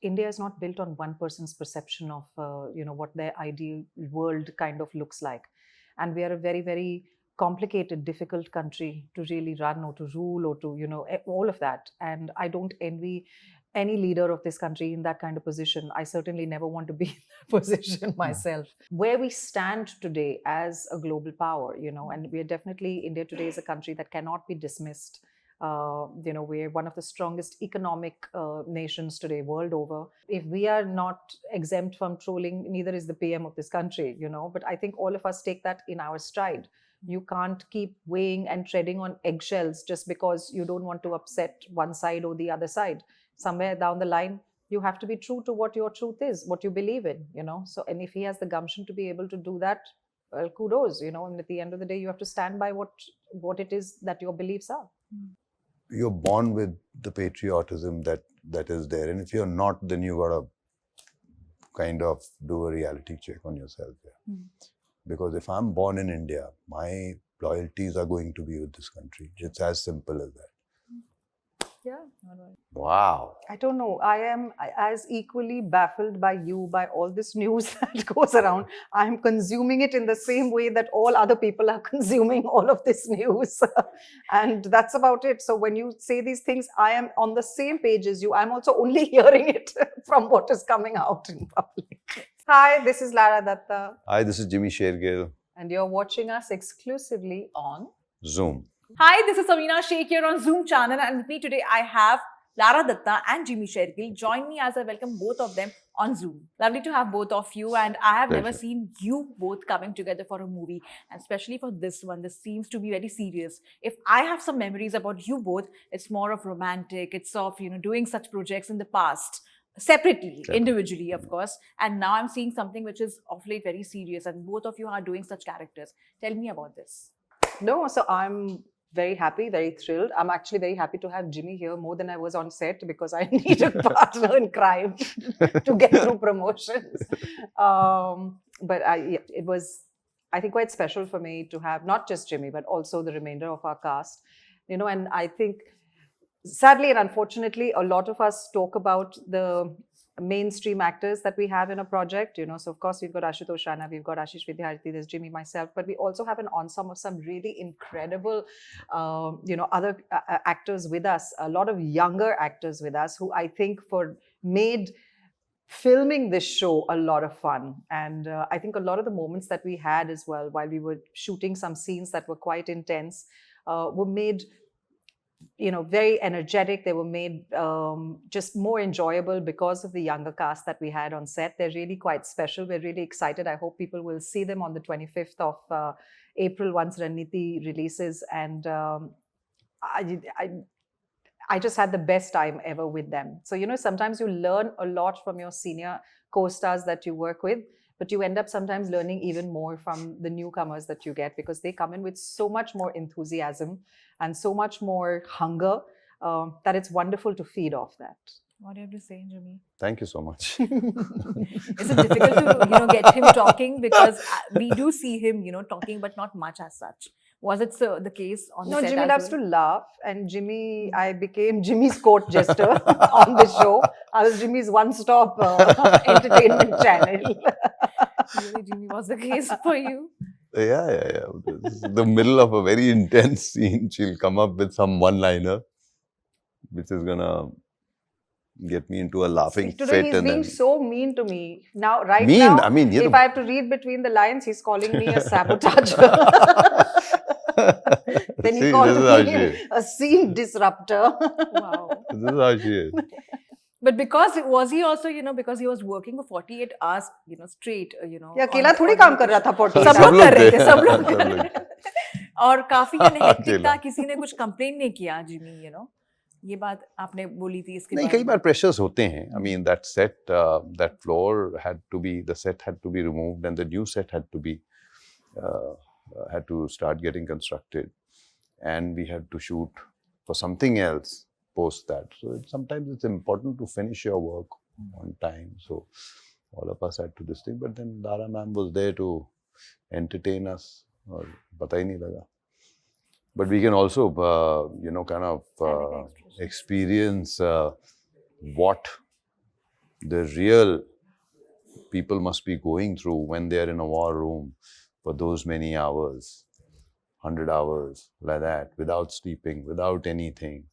India is not built on one person's perception of, what their ideal world kind of looks like. And we are a very, very complicated, difficult country to really run or to rule or to, all of that. And I don't envy any leader of this country in that kind of position. I certainly never want to be in that position myself. Where we stand today as a global power, and we are definitely, India today is a country that cannot be dismissed. We're one of the strongest economic nations today world over. If we are not exempt from trolling, neither is the PM of this country, But I think all of us take that in our stride. You can't keep weighing and treading on eggshells just because you don't want to upset one side or the other side. Somewhere down the line, you have to be true to what your truth is, what you believe in, So, and if he has the gumption to be able to do that, well, kudos, And at the end of the day, you have to stand by what it is that your beliefs are. You're born with the patriotism that is there. And if you're not, then you got to kind of do a reality check on yourself. Yeah. Because if I'm born in India, my loyalties are going to be with this country. It's as simple as that. Yeah. Wow. I don't know. I am as equally baffled by you, by all this news that goes around. I'm consuming it in the same way that all other people are consuming all of this news. And that's about it. So when you say these things, I am on the same page as you. I'm also only hearing it from what is coming out in public. Hi, this is Lara Dutta. Hi, this is Jimmy Sheirgill. And you're watching us exclusively on Zoom. Hi, this is Samina Sheikh here on Zoom channel, and with me today I have Lara Dutta and Jimmy Shergill. Join me as I welcome both of them on Zoom. Lovely to have both of you, and I have never seen you both coming together for a movie, and especially for this one. This seems to be very serious. If I have some memories about you both, it's more of romantic, it's of, doing such projects in the past. Separately, individually, of course. And now I'm seeing something which is of late very serious, and both of you are doing such characters. Tell me about this. No, so I'm very happy, very thrilled. I'm actually very happy to have Jimmy here more than I was on set because I need a partner in crime to get through promotions. But it was, I think, quite special for me to have not just Jimmy, but also the remainder of our cast. And I think, sadly and unfortunately, a lot of us talk about the mainstream actors that we have in a project, So of course we've got Ashutosh Rana, we've got Ashish Vidyarthi, there's Jimmy, myself, but we also have an ensemble of some really incredible, other actors with us, a lot of younger actors with us who I think made filming this show a lot of fun. And I think a lot of the moments that we had as well, while we were shooting some scenes that were quite intense, were made very energetic. They were made just more enjoyable because of the younger cast that we had on set. They're really quite special. We're really excited. I hope people will see them on the 25th of April once Ranneeti releases. And I just had the best time ever with them. So, sometimes you learn a lot from your senior co-stars that you work with, but you end up sometimes learning even more from the newcomers that you get because they come in with so much more enthusiasm and so much more hunger that it's wonderful to feed off that. What do you have to say, Jimmy? Thank you so much. Is it difficult to, get him talking? Because we do see him, talking, but not much as such. Was it the case on the set? No, Jimmy loves to laugh. And I became Jimmy's court jester on the show. I was Jimmy's one-stop entertainment channel. Really, Jimmy, was the case for you? Yeah. This is the middle of a very intense scene. She'll come up with some one-liner, which is going to get me into a laughing fit. Today he's being so mean to me. Now, now, if I have to read between the lines, he's calling me a sabotager. Then he called me a scene disruptor. Wow. This is how she is. But was he also, because he was working for 48 hours, straight, Yeah, अकेला थोड़ी काम कर रहा था 48 सब लोग कर रहे थे, सब लोग कर रहे थे. और काफी हेक्टिक था, किसी ने कुछ कंप्लेन नहीं किया, जिमी, ये बात आपने बोली थी इसके नहीं, कई बार प्रेशर्स होते हैं. I mean, that set, that floor the set had to be removed and the new set had to start getting constructed. And we had to shoot for something else post that. So sometimes it's important to finish your work on time. So all of us had to this thing. But then Lara ma'am was there to entertain us. Or pata hi nahi laga. But we can also, kind of experience what the real people must be going through when they're in a war room for those many hours, 100 hours, like that, without sleeping, without anything.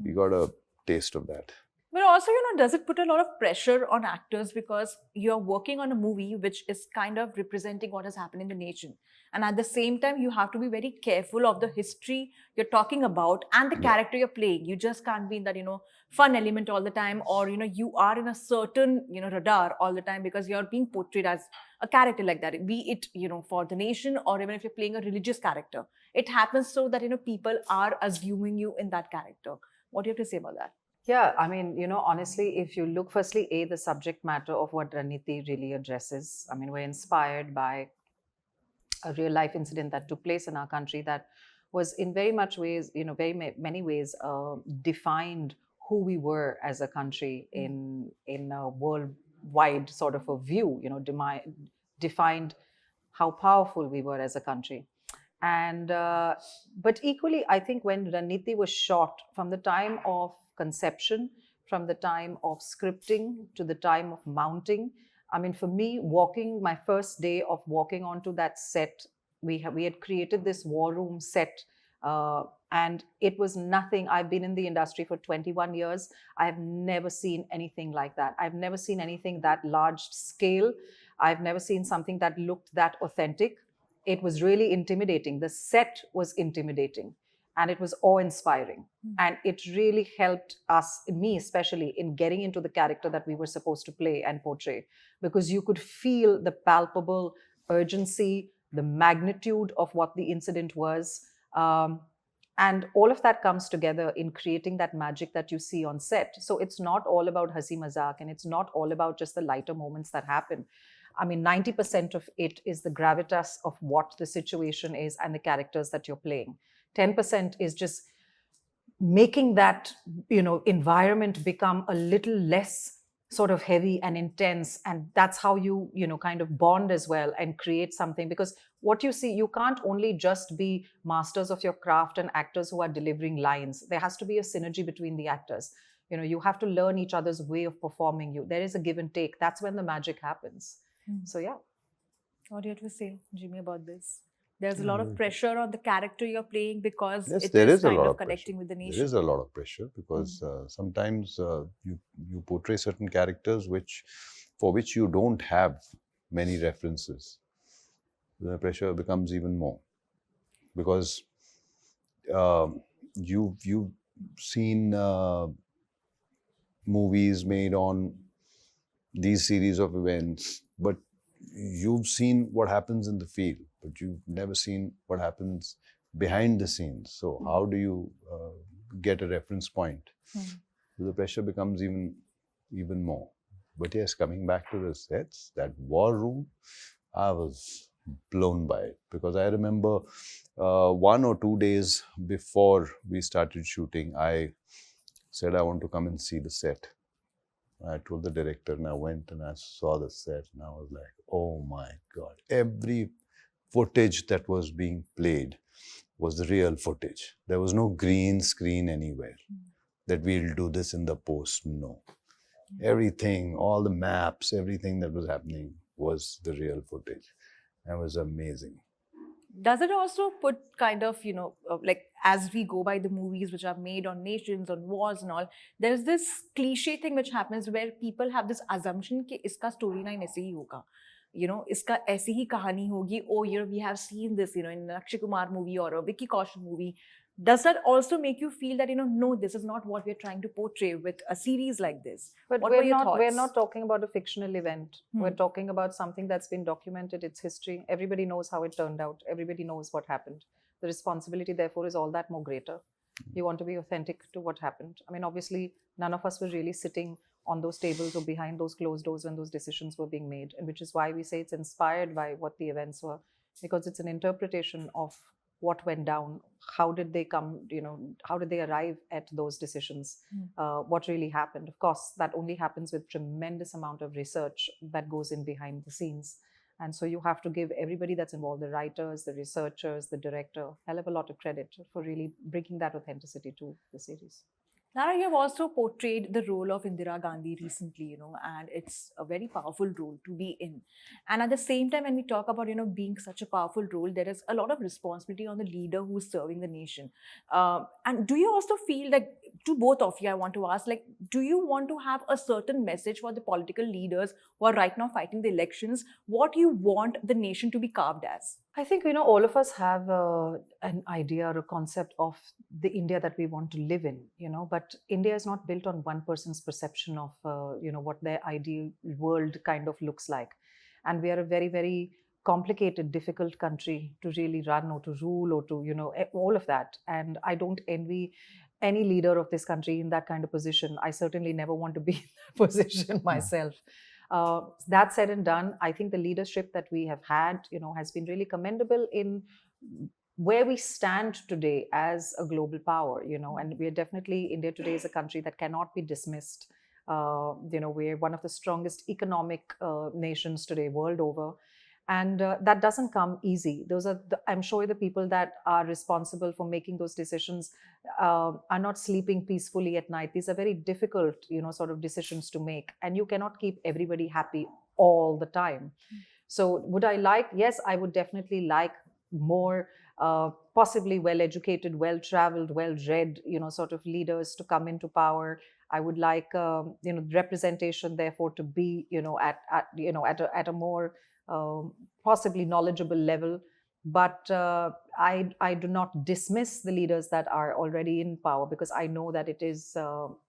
We got a taste of that. But also, does it put a lot of pressure on actors because you're working on a movie which is kind of representing what has happened in the nation? And at the same time, you have to be very careful of the history you're talking about and the character you're playing. You just can't be in that, fun element all the time, or, you are in a certain, radar all the time because you're being portrayed as a character like that, be it, for the nation, or even if you're playing a religious character. It happens so that, people are assuming you in that character. What do you have to say about that? Yeah, I mean, honestly, if you look firstly, the subject matter of what Ranneeti really addresses, I mean, we're inspired by a real life incident that took place in our country that was in very much ways, many ways defined who we were as a country in a worldwide sort of a view, defined how powerful we were as a country. And but equally, I think when Ranneeti was shot, from the time of conception, from the time of scripting to the time of mounting, I mean, for me, my first day of walking onto that set, we had created this war room set, and it was nothing. I've been in the industry for 21 years. I have never seen anything like that. I've never seen anything that large scale. I've never seen something that looked that authentic. It was really intimidating. The set was intimidating, and it was awe-inspiring. And it really helped us, me especially, in getting into the character that we were supposed to play and portray, because you could feel the palpable urgency, the magnitude of what the incident was. And all of that comes together in creating that magic that you see on set. So it's not all about Hasi Mazak, and it's not all about just the lighter moments that happen. I mean, 90% of it is the gravitas of what the situation is and the characters that you're playing. 10% is just making that, environment become a little less sort of heavy and intense. And that's how you, kind of bond as well and create something. Because what you see, you can't only just be masters of your craft and actors who are delivering lines. There has to be a synergy between the actors. You have to learn each other's way of performing. There is a give and take. That's when the magic happens. So yeah. What do you have to say, Jimmy, about this? There's a lot of pressure on the character you're playing because Yes, it there is is a kind lot of of connecting pressure. with the nation. There is a lot of pressure because sometimes you portray certain characters for which you don't have many references. The pressure becomes even more because you've seen movies made on these series of events, but you've seen what happens in the field, but you've never seen what happens behind the scenes. So how do you get a reference point? The pressure becomes even more. But yes, coming back to the sets, that war room, I was blown by it because I remember 1 or 2 days before we started shooting, I said I want to come and see the set. I told the director and I went and I saw the set and I was like, oh my God. Every footage that was being played was the real footage. There was no green screen anywhere that we'll do this in the post. No. Everything, all the maps, everything that was happening was the real footage. It was amazing. Does it also put kind of, like as we go by the movies which are made on nations, on wars and all, there's this cliche thing which happens where people have this assumption कि इसका storyline ऐसे ही होगा. इसका ऐसी ही कहानी होगी. Oh, we have seen this, in Akshay Kumar movie or a Vicky Kaushal movie. Does that also make you feel that, no, this is not what we're trying to portray with a series like this? But what were your thoughts? We're not talking about a fictional event. We're talking about something that's been documented, its history. Everybody knows how it turned out. Everybody knows what happened. The responsibility, therefore, is all that more greater. You want to be authentic to what happened. I mean, obviously, none of us were really sitting on those tables or behind those closed doors when those decisions were being made, and which is why we say it's inspired by what the events were, because it's an interpretation of what went down, how did they come, how did they arrive at those decisions, what really happened. Of course, that only happens with tremendous amount of research that goes in behind the scenes. And so you have to give everybody that's involved, the writers, the researchers, the director, hell of a lot of credit for really bringing that authenticity to the series. Lara, you have also portrayed the role of Indira Gandhi recently, and it's a very powerful role to be in. And at the same time, when we talk about, being such a powerful role, there is a lot of responsibility on the leader who's serving the nation. And do you also feel like, to both of you, I want to ask, like, do you want to have a certain message for the political leaders who are right now fighting the elections? What you want the nation to be carved as? I think, all of us have an idea or a concept of the India that we want to live in, but India is not built on one person's perception of, what their ideal world kind of looks like. And we are a very, very complicated, difficult country to really run or to rule or to, all of that. And I don't envy any leader of this country in that kind of position. I certainly never want to be in that position myself. That said and done, I think the leadership that we have had, has been really commendable in where we stand today as a global power, and we are definitely, India today is a country that cannot be dismissed. We're one of the strongest economic nations today world over. And that doesn't come easy. Those are, I'm sure, the people that are responsible for making those decisions are not sleeping peacefully at night. These are very difficult, sort of decisions to make. And you cannot keep everybody happy all the time. So would I like? Yes, I would definitely like more possibly well-educated, well-traveled, well-read, sort of leaders to come into power. I would like, representation, therefore, to be, at a more possibly knowledgeable level, but I do not dismiss the leaders that are already in power, because I know that it is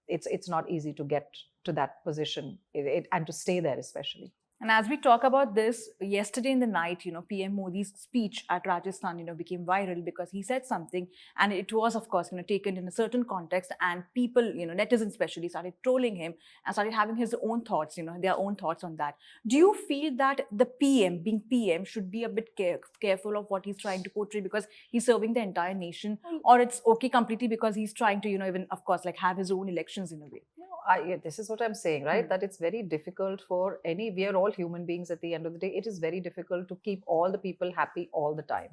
it's not easy to get to that position and to stay there, especially. And as we talk about this, yesterday in the night, PM Modi's speech at Rajasthan, became viral because he said something, and it was, of course, taken in a certain context, and people, netizens especially, started trolling him and started having his own thoughts, their own thoughts on that. Do you feel that the PM, being PM, should be a bit careful of what he's trying to portray because he's serving the entire nation, or it's okay completely because he's trying to, even, of course, like have his own elections in a way? This is what I'm saying, right? That it's very difficult for we are all human beings at the end of the day. It is very difficult to keep all the people happy all the time.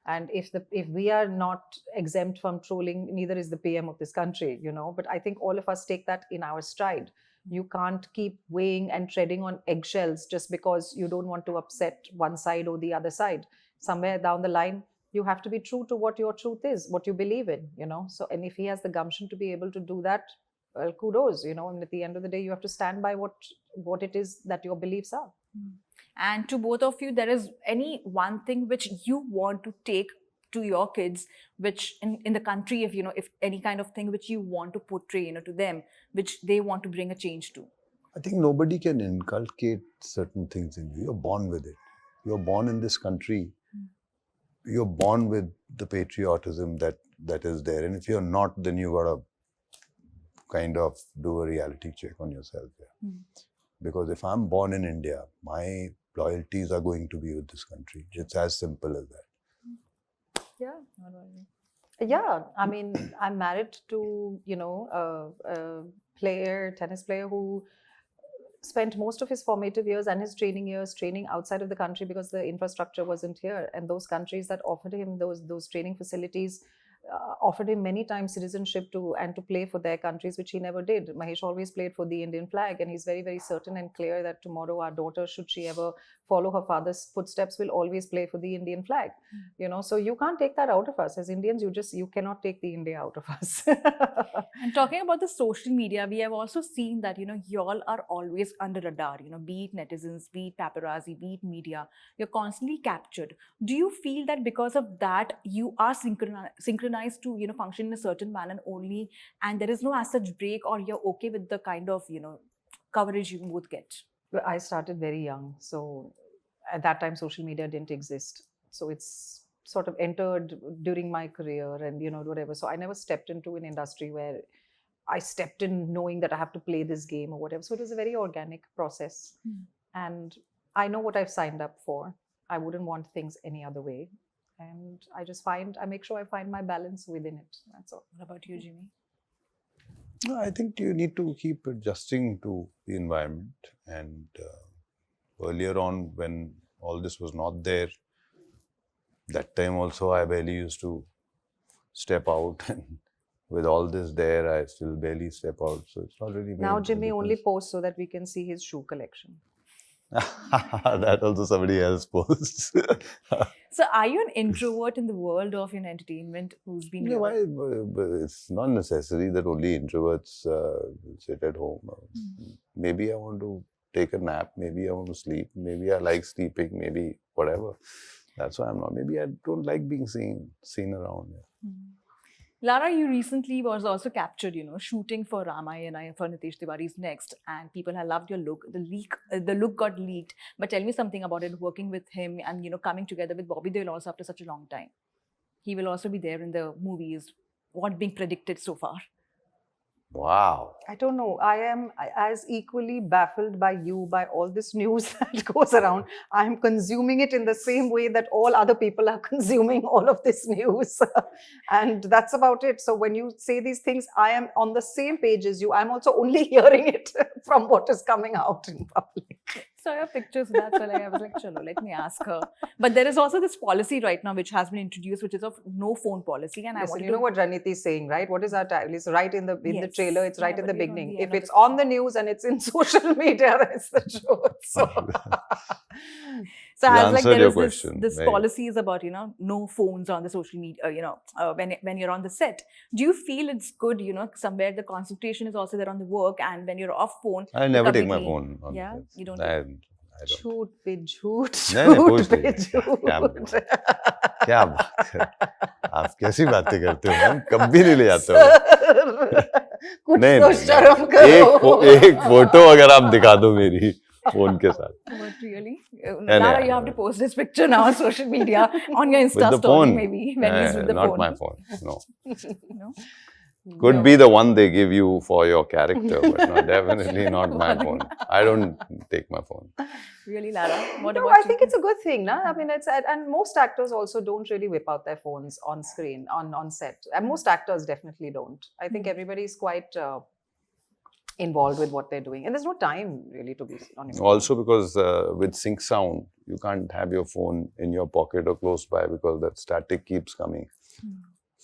And if we are not exempt from trolling, neither is the PM of this country, But I think all of us take that in our stride. You can't keep weighing and treading on eggshells just because you don't want to upset one side or the other side. Somewhere down the line, you have to be true to what your truth is, what you believe in, So, and if he has the gumption to be able to do that, well, kudos, and at the end of the day, you have to stand by what it is that your beliefs are. And to both of you, there is any one thing which you want to take to your kids, which in the country, if any kind of thing which you want to portray, to them, which they want to bring a change to? I think nobody can inculcate certain things in you. You're born with it. You're born in this country. You're born with the patriotism that is there. And if you're not, then you got to kind of do a reality check on yourself. Because if I'm born in India, my loyalties are going to be with this country. It's as simple as that. Yeah, I mean, I'm married to, a tennis player who spent most of his formative years and his training years training outside of the country because the infrastructure wasn't here. And those countries that offered him those training facilities offered him many times citizenship to play for their countries, which he never did. Mahesh always played for the Indian flag, and he's very, very certain and clear that tomorrow our daughter, should she ever follow her father's footsteps, will always play for the Indian flag. So you can't take that out of us. As Indians, you cannot take the India out of us. And talking about the social media, we have also seen that, y'all are always under radar, be it netizens, be it paparazzi, be it media, you're constantly captured. Do you feel that because of that, you are synchronized to, function in a certain manner only, and there is no as such break, or you're okay with the kind of, coverage you both get? I started very young. So at that time, social media didn't exist. So it's sort of entered during my career and, whatever. So I never stepped into an industry where I stepped in knowing that I have to play this game or whatever. So it was a very organic process. And I know what I've signed up for. I wouldn't want things any other way. And I make sure I find my balance within it. That's all. What about you, Jimmy? No, I think you need to keep adjusting to the environment. And earlier on, when all this was not there, that time also I barely used to step out and with all this there, I still barely step out. So it's not really. Now made a Jimmy only difference. posts so that we can see his shoe collection. That also somebody else posts. So, are you an introvert in the world of entertainment who's been No, here? but it's not necessary that only introverts sit at home. Maybe I want to take a nap. Maybe I want to sleep. Maybe I like sleeping. Maybe whatever. That's why I'm not. Maybe I don't like being seen around. Yeah. Lara, you recently was also captured, shooting for Ramayana for Nitesh Tiwari's Next, and people have loved your look. The look got leaked. But tell me something about it, working with him and coming together with Bobby Deol also after such a long time. He will also be there in the movies. What being predicted so far? Wow. I don't know. I am as equally baffled by you by all this news that goes around. I am consuming it in the same way that all other people are consuming all of this news. And that's about it. So when you say these things, I am on the same page as you. I'm also only hearing it from what is coming out in public. Saw your pictures, that's why I was like, chalo, let me ask her. But there is also this policy right now which has been introduced, which is of no phone policy. And Listen, I you know what Ranneeti is saying, right? What is our title? It's right in the Yes. trailer. It's right Yeah, in the but we're on beginning. the If end of it's the on the news and it's in social media, that's the truth. So, So I was like, answered there your is question. this Right. policy is about, no phones on the social media, when you're on the set. Do you feel it's good, somewhere the concentration is also there on the work, and when you're off phone, I never take my completely- phone. On Yeah, this. you don't I take- I don't. झूठ पे झूठ नहीं, नहीं, झूठ पूछ पे लीजिए। क्या झूठ क्या बात है? आप कैसी बातें करते हो? हम कभी नहीं ले जाते हो। कुछ नहीं, तो नहीं, शर्म नहीं। करो एक फोटो अगर आप दिखा दो मेरी फोन के साथ But really? no, Lara, you have to post this picture now on social media, on your Insta with the story phone. maybe, when he's with the not phone. my phone. No. No? Could No. be the one they give you for your character, but no, definitely not my phone. I don't take my phone. Really, Lara? What No, about I you? think it's a good thing, na? I mean, and most actors also don't really whip out their phones on screen, on set. And most actors definitely don't. I think everybody is quite involved with what they're doing, and there's no time really to be on your phone. Also, because with sync sound, you can't have your phone in your pocket or close by because that static keeps coming.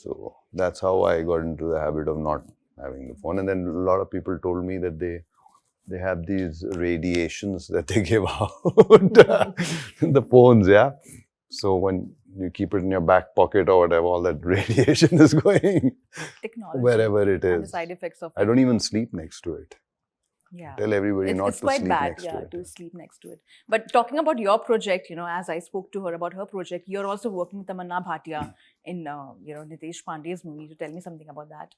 So that's how I got into the habit of not having the phone. And then a lot of people told me that they have these radiations that they give out, the phones, yeah. So when you keep it in your back pocket or whatever, all that radiation is going Technology. wherever it And the is. side effects of I don't even sleep next to it. Yeah. Tell everybody It's, not it's to quite sleep bad, next yeah, to it. to sleep next to it. But talking about your project, as I spoke to her about her project, you're also working with Tamannaah Bhatia in, Nitesh Pandey's movie. To tell me something about that.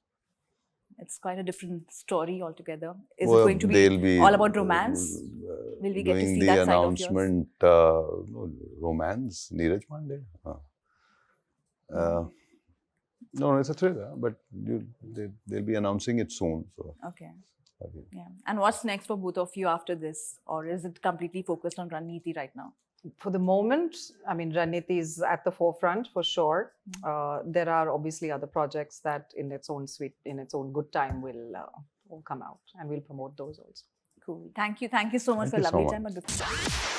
It's quite a different story altogether. Is it going to they'll be all about romance? Will we get to doing see the that side of yours? announcement, romance, Neeraj Pandey. No, it's a thriller, but they'll be announcing it soon. So. Okay. Yeah. And what's next for both of you after this? Or is it completely focused on Ranneeti right now? For the moment, I mean, Ranneeti is at the forefront for sure. There are obviously other projects that in its own good time will come out, and we'll promote those also. Cool. Thank you. Thank you so much Thank for a you so lovely much. time.